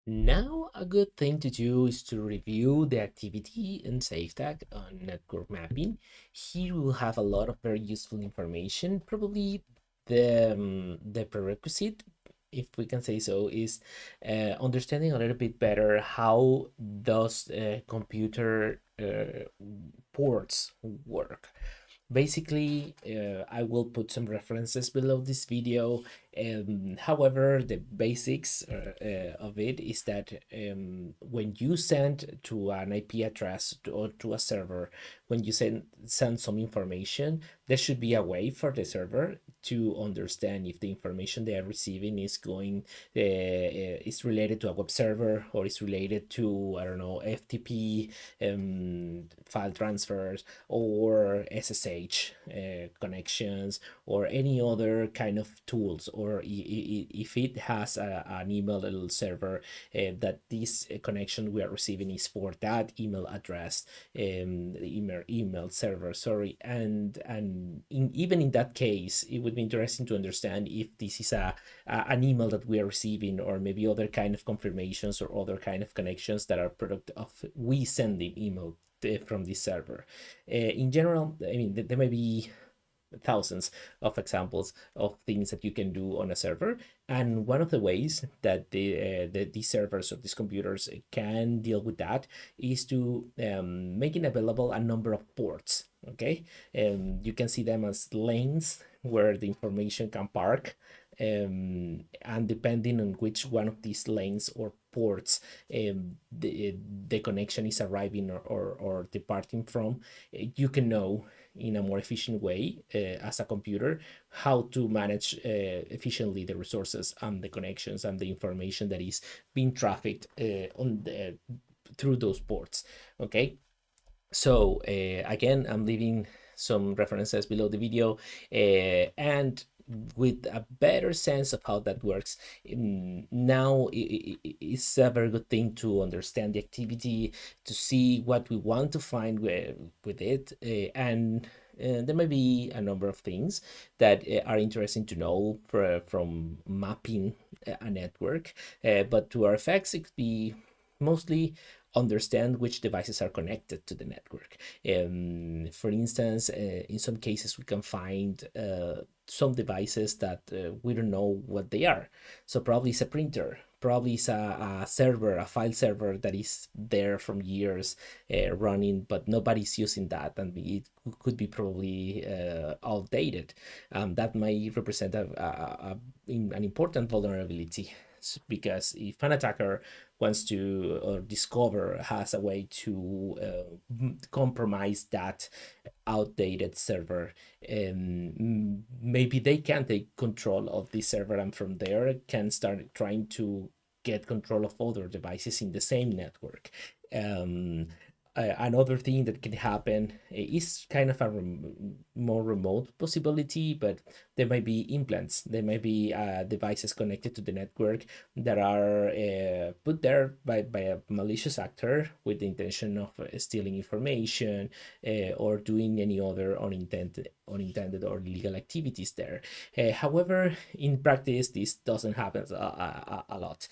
Now, a good thing to do is to review the activity in SAFETAG on network mapping. Here we'll have a lot of very useful information. Probably the prerequisite, if we can say so, is understanding a little bit better how does computer ports work. Basically, I will put some references below this video. However, the basics of it is that when you send to an IP address or to a server, when you send some information, there should be a way for the server to understand if the information they are receiving is related to a web server or is related to, I don't know, FTP file transfers or SSH connections or any other kind of tools, or if it has an email server that this connection we are receiving is for that email address, email server, sorry. Even in that case, it would be interesting to understand if this is an email that we are receiving, or maybe other kind of confirmations or other kind of connections that are product of we sending email from this server. In general, I mean, there may be thousands of examples of things that you can do on a server, and one of the ways that these servers or these computers can deal with that is to making available a number of ports. Okay, you can see them as lanes where the information can park, and depending on which one of these lanes or ports the connection is arriving or departing from, you can know in a more efficient way as a computer how to manage efficiently the resources and the connections and the information that is being trafficked through those ports. Okay, so again, I'm leaving some references below the video, and with a better sense of how that works, now it's a very good thing to understand the activity, to see what we want to find with it, and there may be a number of things that are interesting to know from mapping a network, but to our effects, it could be mostly understand which devices are connected to the network. For instance, in some cases, we can find some devices that we don't know what they are. So probably it's a printer, probably it's a server, a file server that is there from years running, but nobody's using that, and it could be probably outdated. That might represent an important vulnerability, because if an attacker wants to or discover has a way to compromise that outdated server, maybe they can take control of the server, and from there can start trying to get control of other devices in the same network. um, Another thing that can happen is kind of a more remote possibility, but there might be implants, there might be devices connected to the network that are put there by a malicious actor with the intention of stealing information or doing any other unintended or illegal activities there. However, in practice, this doesn't happen a lot.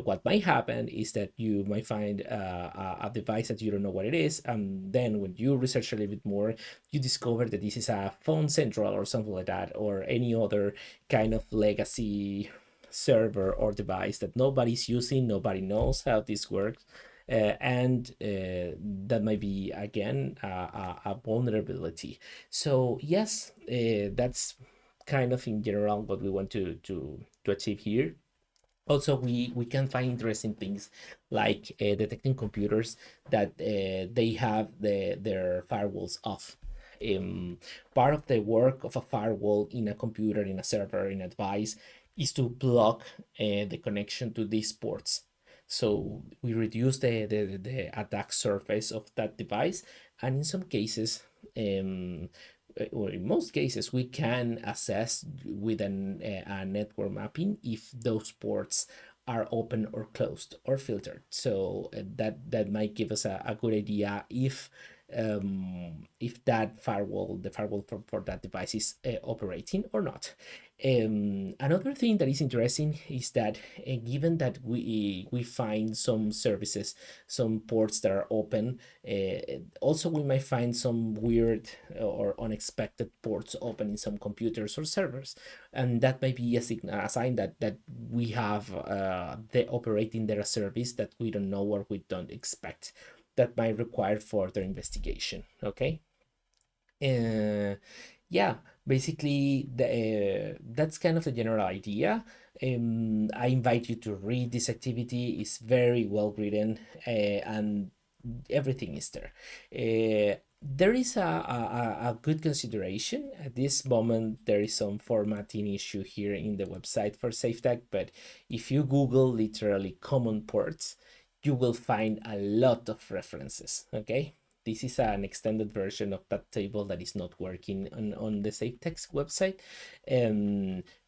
What might happen is that you might find a device that you don't know what it is, and then when you research a little bit more, you discover that this is a phone central or something like that, or any other kind of legacy server or device that nobody's using, nobody knows how this works. And that might be again a vulnerability. So yes, that's kind of in general what we want to achieve here. Also, we can find interesting things like detecting computers that they have their firewalls off. um, Part of the work of a firewall in a computer, in a server, in a device, is to block the connection to these ports, so we reduce the attack surface of that device. And in some cases, or in most cases, we can assess with a network mapping if those ports are open or closed or filtered. So that might give us a good idea if if that firewall, the firewall for that device is operating or not. Another thing that is interesting is that given that we find some services, some ports that are open, also we might find some weird or unexpected ports open in some computers or servers, and that might be a sign that we have the operating there a service that we don't know or we don't expect, that might require further investigation. Okay. uh, yeah, basically that's kind of the general idea. I invite you to read this activity. It's very well written, and everything is there. There is a good consideration at this moment. There is some formatting issue here in the website for SafeTag, but if you Google literally common ports, you will find a lot of references. Okay, this is an extended version of that table that is not working on the SafeText website.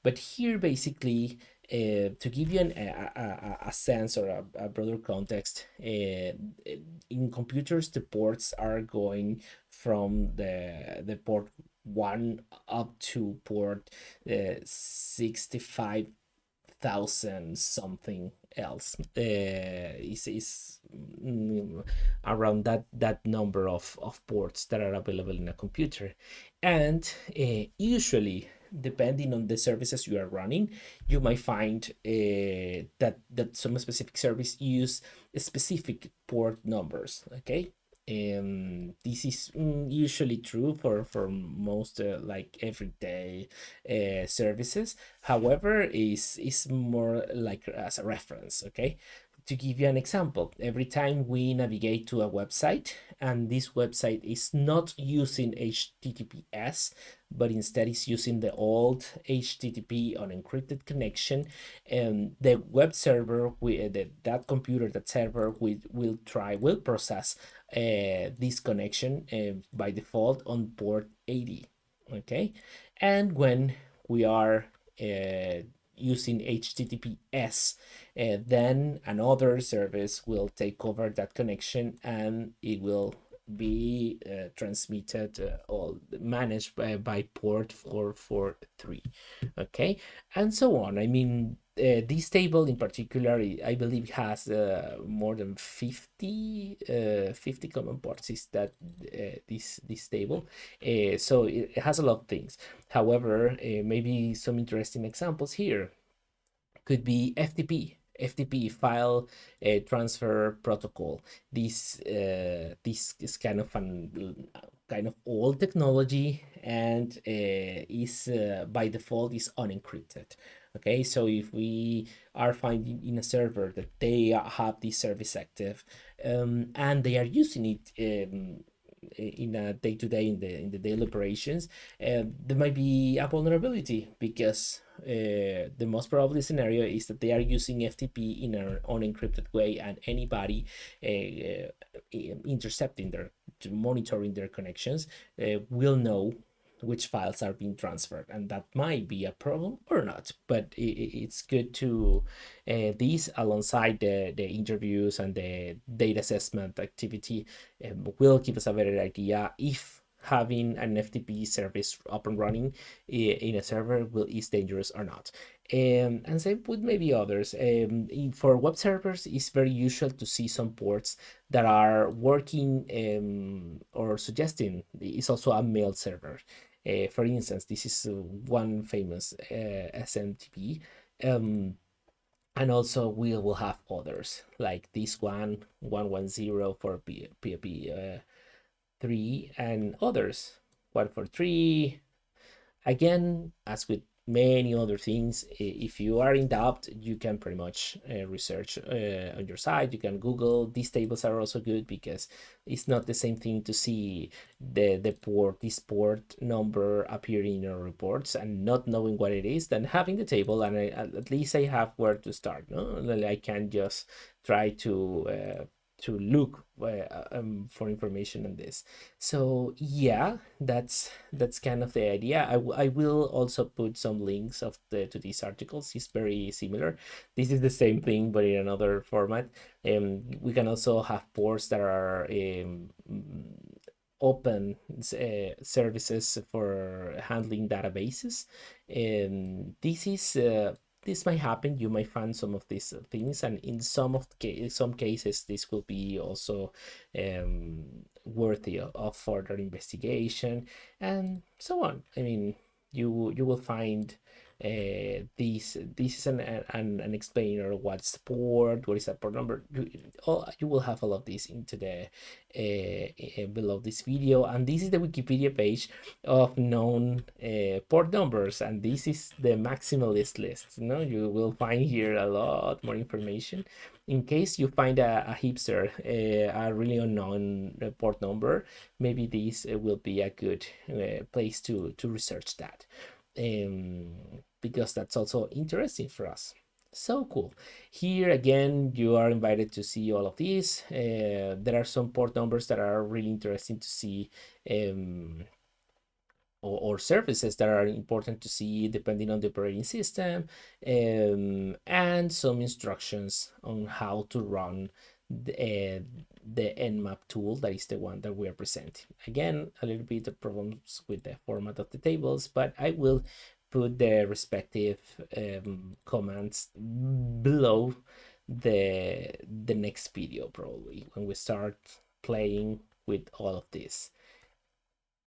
But here, basically, to give you a sense or a broader context, in computers, the ports are going from the port 1 up to port 65,000 something else. Is around that number of ports that are available in a computer. And usually, depending on the services you are running, you might find that some specific service use specific port numbers. Okay. This is usually true for most like everyday services. However, is more like as a reference. Okay, to give you an example, every time we navigate to a website and this website is not using HTTPS, but instead is using the old HTTP unencrypted connection, and the web server, that computer, that server will process this connection by default on port 80. Okay, and when we are using HTTPS, then another service will take over that connection and it will be transmitted or managed by port 443. Okay, and so on. I mean, this table in particular, I believe, has more than 50 common ports. Is that this table? So it has a lot of things. However, maybe some interesting examples here could be FTP, file transfer protocol. This is kind of kind of old technology, and is by default is unencrypted. Okay, so if we are finding in a server that they have this service active, and they are using it in a day-to-day in the daily operations, there might be a vulnerability, because the most probably scenario is that they are using FTP in an unencrypted way, and anybody intercepting their, monitoring their connections, will know which files are being transferred, and that might be a problem or not. But it's good to these, alongside the interviews and the data assessment activity, will give us a better idea if having an FTP service up and running in a server is dangerous or not. And same with maybe others. For web servers, it's very usual to see some ports that are working, or suggesting it's also a mail server. For instance, this is one famous SMTP. And also we will have others like this 110 for POP 3, and others 143. Again, as with many other things, if you are in doubt, you can pretty much research on your side. You can Google. These tables are also good because it's not the same thing to see this port number appearing in your reports and not knowing what it is, than having the table, and at least I have where to start. No, I can just try to look for information on this. So yeah, that's kind of the idea. I will also put some links to these articles. It's very similar. This is the same thing but in another format. We can also have ports that are open services for handling databases. This might happen. You might find some of these things, and in some cases, this will be also worthy of further investigation and so on. I mean, you will find this is an explainer of what's the port, what is that port number. You will have all of this into the below this video, and this is the Wikipedia page of known port numbers, and this is the maximalist list. You will find here a lot more information in case you find a hipster, a really unknown port number. Maybe this will be a good place to research that, um, because that's also interesting for us. So cool. Here again, you are invited to see all of these. There are some port numbers that are really interesting to see, um, or services that are important to see depending on the operating system, and some instructions on how to run the Nmap tool, that is the one that we are presenting. Again, a little bit of problems with the format of the tables, but I will put the respective commands below the next video, probably when we start playing with all of this.